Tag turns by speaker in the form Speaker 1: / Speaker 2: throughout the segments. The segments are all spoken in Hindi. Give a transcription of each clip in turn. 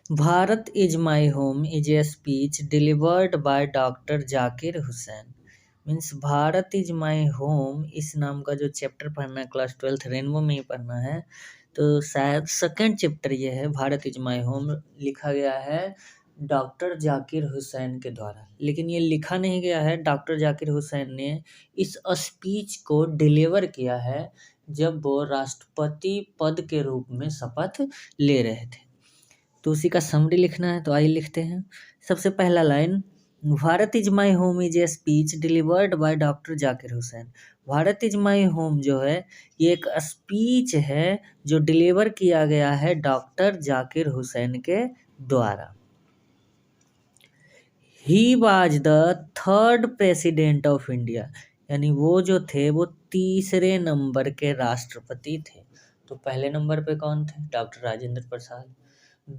Speaker 1: Bharat is my home is a speech delivered by doctor Zakir Hussain. Means Bharat is my home, इस नाम का जो चैप्टर पढ़ना है क्लास 12th रेनबो में ही पढ़ना है। तो शायद सेकंड चैप्टर ये है, भारत इज माई होम, लिखा गया है डॉक्टर जाकिर हुसैन के द्वारा। लेकिन ये लिखा नहीं गया है, डॉक्टर जाकिर हुसैन ने इस स्पीच को डिलीवर किया है जब वो राष्ट्रपति पद के रूप में शपथ ले रहे थे। तो उसी का समरी लिखना है, तो आइए लिखते हैं। सबसे पहला line, Bharat is my home is a speech delivered by doctor Zakir Hussain. Bharat is my home जो है ये एक स्पीच है जो डिलीवर किया गया है डॉक्टर जाकिर हुसैन के द्वारा। He was the third president of India, यानी वो जो थे वो तीसरे नंबर के राष्ट्रपति थे। तो पहले नंबर पे कौन थे? डॉक्टर राजेंद्र प्रसाद।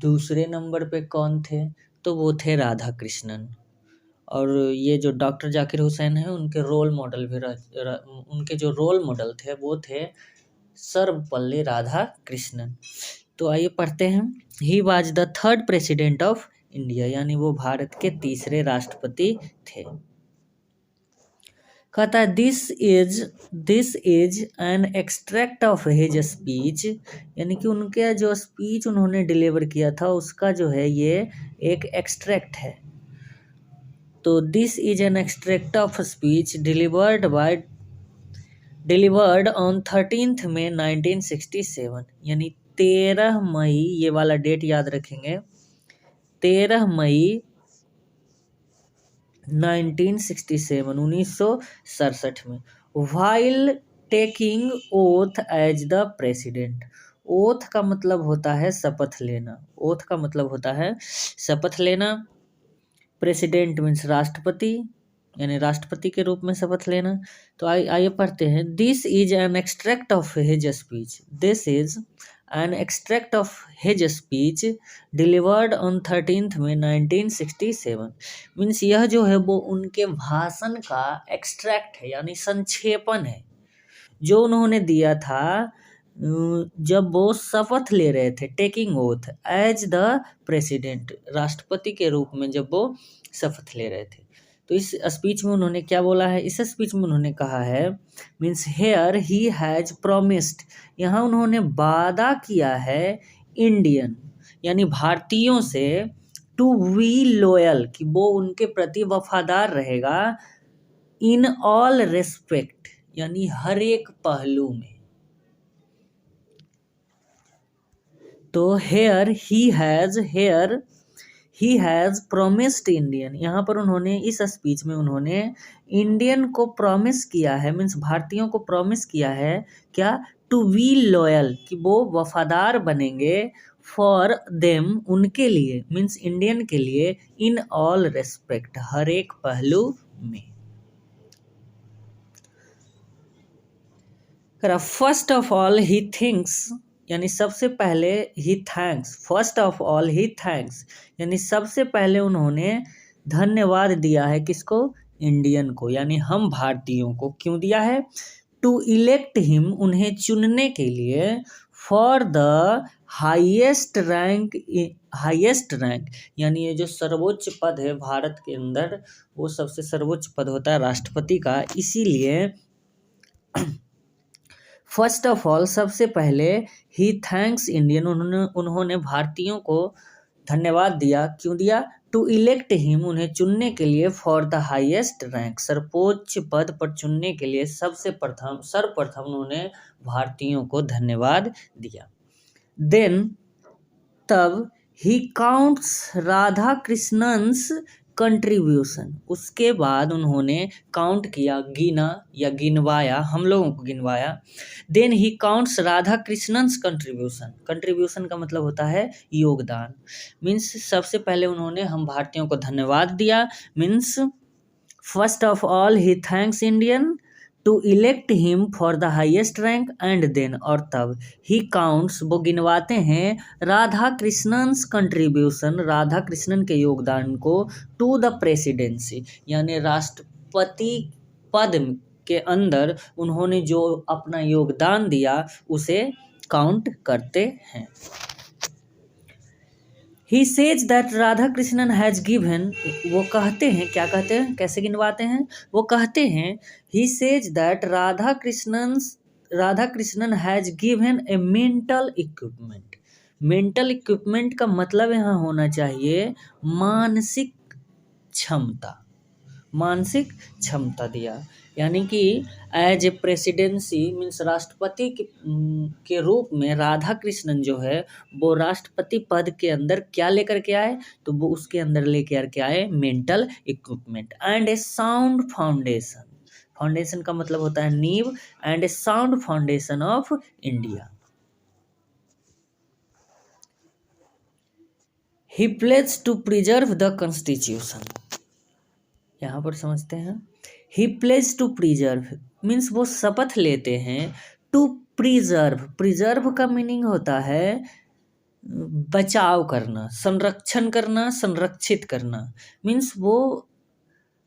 Speaker 1: दूसरे नंबर पे कौन थे? तो वो थे राधा कृष्णन। और ये जो डॉक्टर जाकिर हुसैन है उनके रोल मॉडल भी उनके जो रोल मॉडल थे वो थे सर्वपल्ली राधा कृष्णन। तो आइए पढ़ते हैं। He was the third president of India, यानी वो भारत के तीसरे राष्ट्रपति थे। कहता है this is an extract of his speech, यानी कि उनके जो स्पीच उन्होंने डिलीवर किया था उसका जो है ये एक एक्सट्रैक्ट है। तो this is an extract of speech delivered on 13 मई 1967, यानी 13 मई, ये वाला डेट याद रखेंगे, 13 मई 1967 में, while taking oath as the president. Oath का मतलब होता है शपथ लेना, ओथ का मतलब होता है शपथ लेना। प्रेसिडेंट मीन्स राष्ट्रपति, यानी राष्ट्रपति के रूप में शपथ लेना। तो आइए पढ़ते हैं। This is an extract of his speech, this is an extract of his speech delivered on 13 May 1967। Means यह जो है वो उनके भाषण का एक्सट्रैक्ट है, यानी संक्षेपण है, जो उन्होंने दिया था जब वो शपथ ले रहे थे, taking oath as the president, राष्ट्रपति के रूप में जब वो शपथ ले रहे थे। तो इस स्पीच में उन्होंने क्या बोला है? इस स्पीच में उन्होंने कहा है, means here he has promised, यहाँ उन्होंने वादा किया है इंडियन, यानी भारतीयों से, टू वी लॉयल, कि वो उनके प्रति वफादार रहेगा, इन ऑल रेस्पेक्ट, यानी हर एक पहलू में। तो here he has promised Indian, यहाँ पर उन्होंने इस स्पीच में उन्होंने इंडियन को प्रॉमिस किया है, मीन्स भारतीयों को प्रॉमिस किया है क्या? टू बी लॉयल, कि वो वफादार बनेंगे, फॉर देम, उनके लिए, मीन्स इंडियन के लिए, इन ऑल रेस्पेक्ट, हर एक पहलू में। First of all he thinks, यानी सबसे पहले he thanks, first of all he thanks, यानी सबसे पहले उन्होंने धन्यवाद दिया है किसको? इंडियन को, यानी हम भारतीयों को। क्यों दिया है? टू इलेक्ट हिम, उन्हें चुनने के लिए, फॉर द हाईएस्ट रैंक, यानी ये जो सर्वोच्च पद है भारत के अंदर, वो सबसे सर्वोच्च पद होता है राष्ट्रपति का, इसीलिए फर्स्ट ऑफ ऑल, सबसे पहले, ही थैंक्स इंडियन, उन्होंने भारतीयों को धन्यवाद दिया। क्यों दिया? टू इलेक्ट हिम, उन्हें चुनने के लिए, फॉर द हाईएस्ट रैंक, सर्वोच्च पद पर चुनने के लिए सर्वप्रथम उन्होंने भारतीयों को धन्यवाद दिया। देन, तब, ही काउंट्स राधा कृष्णन्स कंट्रीब्यूशन, उसके बाद उन्होंने काउंट किया, गिना या गिनवाया, हम लोगों को गिनवाया। Then he counts Radha कृष्णन्स contribution, contribution का मतलब होता है योगदान। मीन्स सबसे पहले उन्होंने हम भारतीयों को धन्यवाद दिया, means first of all he thanks Indian to elect him for the highest rank, and then, और तब, ही काउंट्स, वो गिनवाते हैं, राधा कृष्णन्स कंट्रीब्यूशन, राधा कृष्णन के योगदान को, टू द प्रेसिडेंसी, यानी राष्ट्रपति पद के अंदर उन्होंने जो अपना योगदान दिया उसे काउंट करते हैं। He says that Radha Krishnan has given, वो कहते हैं, क्या कहते हैं, कैसे गिनवाते हैं, वो कहते हैं he says that Radha Krishnan has given A mental equipment. Mental equipment का मतलब यहाँ होना चाहिए मानसिक क्षमता, मानसिक क्षमता दिया, यानी कि एज ए प्रेसिडेंसी मीन्स राष्ट्रपति के रूप में राधा कृष्णन जो है वो राष्ट्रपति पद के अंदर क्या लेकर के आए, तो वो उसके अंदर लेकर के आए mental equipment and a sound foundation. Foundation का मतलब होता है नींव, and a sound foundation of India. He pledge to preserve the constitution, यहाँ पर समझते हैं, he pledge to preserve means वो शपथ लेते हैं, टू प्रिजर्व, प्रिजर्व का मीनिंग होता है बचाव करना, संरक्षण करना, संरक्षित करना, मीन्स वो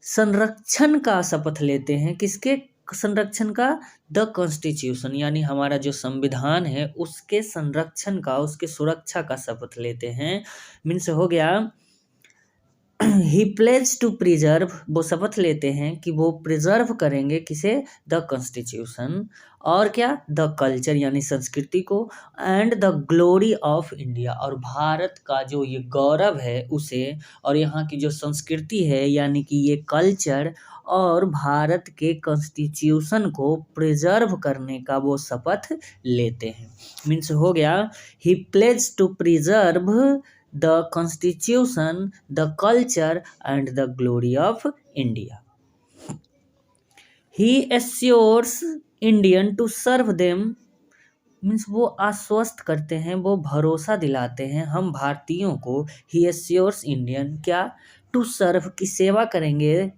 Speaker 1: संरक्षण का शपथ लेते हैं, किसके संरक्षण का, द कॉन्स्टिट्यूशन यानी हमारा जो संविधान है उसके संरक्षण का, उसके सुरक्षा का शपथ लेते हैं। मीन्स हो गया ही प्लेज टू प्रिजर्व, वो शपथ लेते हैं कि वो प्रिजर्व करेंगे किसे, द कॉन्स्टिट्यूशन, और क्या, द कल्चर यानी संस्कृति को, and the glory of India, और भारत का जो ये गौरव है उसे, और यहाँ की जो संस्कृति है यानी कि ये कल्चर और भारत के कॉन्स्टिट्यूशन को प्रिजर्व करने का वो शपथ लेते हैं। मीन्स हो गया he pledge to preserve the constitution, the culture and the glory of India. He assures Indian to serve them, means वो आश्वस्त करते हैं, वो भरोसा दिलाते हैं हम भारतीयों को, ही assures इंडियन क्या, टू सर्व की सेवा करेंगे,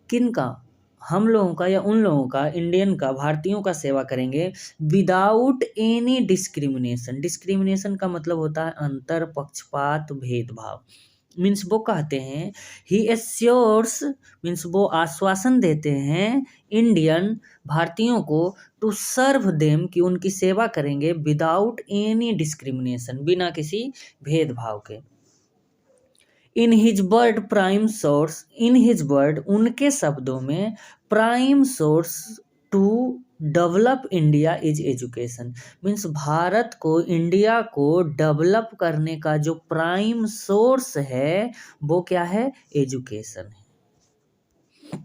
Speaker 1: किन का, हम लोगों का या उन लोगों का, इंडियन का, भारतीयों का सेवा करेंगे, विदाउट एनी डिस्क्रिमिनेशन। डिस्क्रिमिनेशन का मतलब होता है अंतर, पक्षपात, भेदभाव। मीन्स वो कहते हैं ही एश्योर्स मीन्स वो आश्वासन देते हैं इंडियन भारतीयों को, टू सर्व देम कि उनकी सेवा करेंगे, विदाउट एनी डिस्क्रिमिनेशन बिना किसी भेदभाव के। In his word prime source, in his word उनके शब्दों में, prime source to develop India is education, means Bharat को, इंडिया को डेवलप करने का जो प्राइम सोर्स है वो क्या है, एजुकेशन है।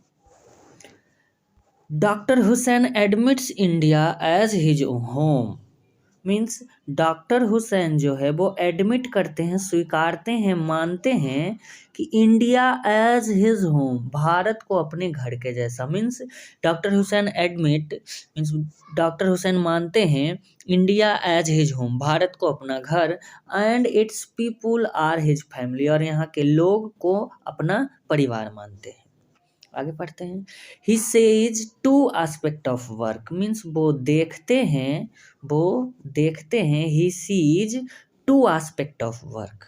Speaker 1: Doctor Hussain admits India as his home, means doctor Hussain जो है वो एडमिट करते हैं, स्वीकारते हैं, मानते हैं कि India as his home, Bharat को अपने घर के जैसा। Means doctor Hussain admit means doctor Hussain मानते हैं India as his home, Bharat को अपना घर, and it's people are his family, और यहाँ के लोग को अपना परिवार मानते हैं। आगे पढ़ते हैं, he says to aspect of work, means वो देखते हैं, he sees to aspect of work,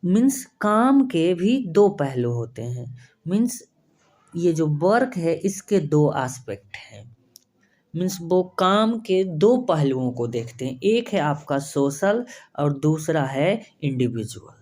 Speaker 1: means काम के भी दो पहलू होते हैं। मीन्स ये जो वर्क है इसके दो एस्पेक्ट हैं, मीन्स वो काम के दो पहलुओं को देखते हैं, एक है आपका सोशल और दूसरा है इंडिविजुअल।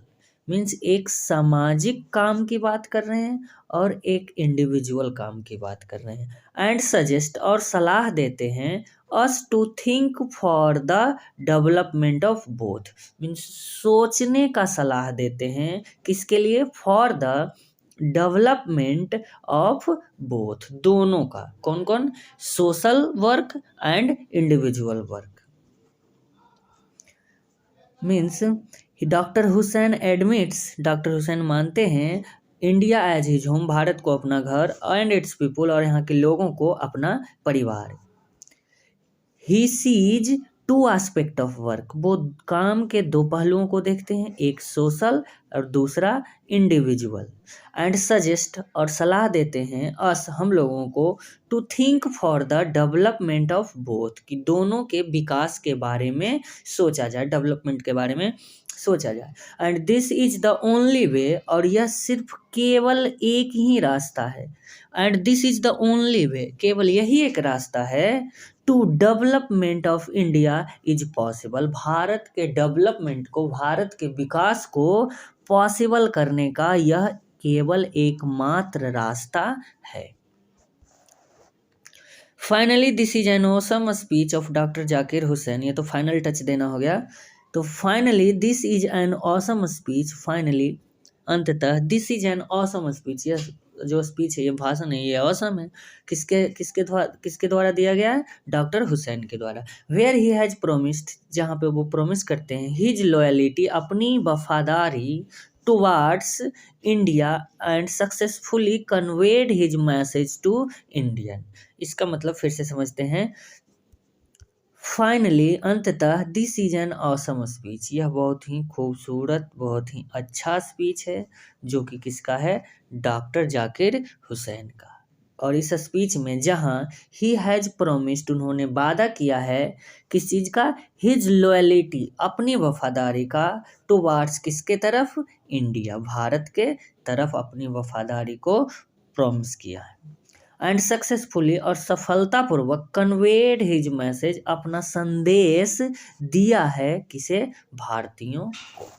Speaker 1: मीन्स एक सामाजिक काम की बात कर रहे हैं और एक इंडिविजुअल काम की बात कर रहे हैं। एंड सजेस्ट और सलाह देते हैं us to think for the development of both, means सोचने का सलाह देते हैं, किसके लिए, for the development of both, दोनों का, कौन कौन, social work and individual work. Means doctor Hussain admits, doctor Hussain मानते हैं India as his home, Bharat को अपना घर, एंड इट्स पीपुल और यहाँ के लोगों को अपना परिवार। He sees to aspect of work, वो काम के दो पहलुओं को देखते हैं, एक सोशल और दूसरा इंडिविजुअल। एंड सजेस्ट और सलाह देते हैं अस हम लोगों को, to think for the development of both, कि दोनों के विकास के बारे में सोचा जाए, डेवलपमेंट के बारे में सोचा जाए। And this is the only way, और यह सिर्फ केवल एक ही रास्ता है। And this is the only way, केवल यही एक रास्ता है, to development of India is possible. Bharat के डेवलपमेंट को, भारत के विकास को पॉसिबल करने का यह केवल एकमात्र रास्ता है। Finally this is an awesome speech of doctor Zakir Hussain. ये तो फाइनल टच देना हो गया। तो finally this is an awesome speech, finally अंततः this is an awesome speech, यह जो स्पीच है, ये भाषण है, ये ऑसम है। किसके द्वारा दिया गया है? डॉक्टर हुसैन के द्वारा। वेयर ही हैज प्रोमिस्ड, जहाँ पे वो प्रोमिस करते हैं, हिज लॉयलिटी, अपनी वफादारी, towards India and successfully conveyed his message to Indian. इसका मतलब फिर से समझते हैं। फाइनली अंततः this is an awesome speech, यह बहुत ही खूबसूरत, बहुत ही अच्छा स्पीच है, जो कि किसका है? डॉक्टर जाकिर हुसैन का। और इस स्पीच में जहां ही हैज प्रोमिस्ड, उन्होंने वादा किया है किस चीज का? हिज लॉयलिटी, अपनी वफादारी का, टुवार्ड्स किसके तरफ? इंडिया, भारत के तरफ अपनी वफादारी को प्रॉमिस किया है। एंड सक्सेसफुली, और सफलतापूर्वक, कन्वेड हिज मैसेज, अपना संदेश दिया है, किसे? भारतीयों को।